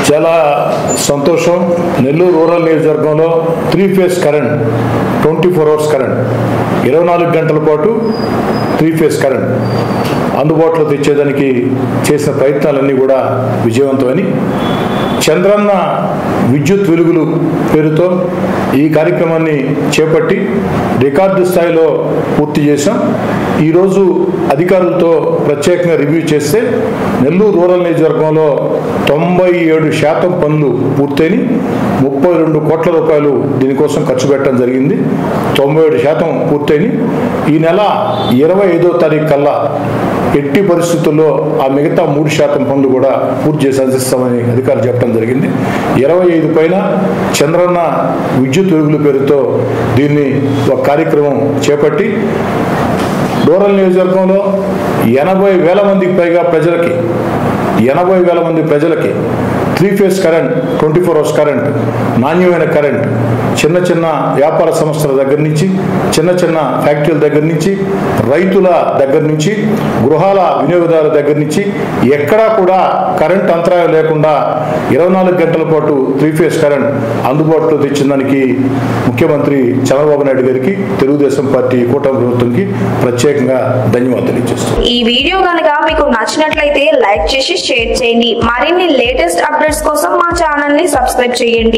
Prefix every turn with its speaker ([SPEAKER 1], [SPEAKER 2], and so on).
[SPEAKER 1] చాలా సంతోషం. నెల్లూరు రూరల్ నియోజకవర్గంలో 3 ఫేజ్ కరెంట్, 24 అవర్స్ కరెంట్, 24 గంటల పాటు 3 ఫేజ్ కరెంట్ అందుబాటులో తెచ్చేదానికి చేసిన ప్రయత్నాలన్నీ కూడా విజయవంతమని, చంద్రన్న విద్యుత్ వెలుగులు పేరుతో ఈ కార్యక్రమాన్ని చేపట్టి రికార్డు స్థాయిలో పూర్తి చేశాం. ఈరోజు అధికారులతో ప్రత్యేకంగా రివ్యూ చేస్తే నెల్లూరు రూరల్ నియోజకవర్గంలో 97% పనులు పూర్తయిని 32 కోట్ల రూపాయలు దీనికోసం ఖర్చు పెట్టడం జరిగింది. 97% పూర్తయిని ఈ నెల 25వ తారీఖు కల్లా ఎట్టి పరిస్థితుల్లో ఆ మిగతా 3% పనులు కూడా పూర్తి చేసి అందిస్తామని అధికారులు చెప్పడం జరిగింది. 25 పైన చంద్రన్న విద్యుత్ వెలుగుల పేరుతో దీన్ని ఒక కార్యక్రమం చేపట్టి రూరల్ నియోజకవర్గంలో 80,000 మందికి పైగా ప్రజలకి 3 ఫేజ్ కరెంట్, 24 అవర్స్ కరెంట్, నాణ్యమైన కరెంట్ చిన్న చిన్న వ్యాపార సంస్థల దగ్గర నుంచి, చిన్న చిన్న ఫ్యాక్టరీల దగ్గర నుంచి, రైతుల దగ్గర నుంచి, గృహాల వినియోగదారుల దగ్గర నుంచి ఎక్కడా కూడా కరెంట్ అంతరాయం లేకుండా 24 గంటల పాటు 3 ఫేజ్ కరెంట్ అందుబాటులో తెచ్చిన దానికి ముఖ్యమంత్రి చంద్రబాబు నాయుడు గారికి, తెలుగుదేశం పార్టీ కూటమి ప్రభుత్వంకి ప్రత్యేకంగా ధన్యవాదాలు తెలియజేస్తున్నాను.
[SPEAKER 2] ఈ వీడియో కనుక మీకు నచ్చినట్లయితే లైక్ చేసి షేర్ చేయండి. మరిన్ని లేటెస్ట్ అప్డేట్స్ కోసం మా ఛానల్ ని సబ్స్క్రైబ్ చేయండి.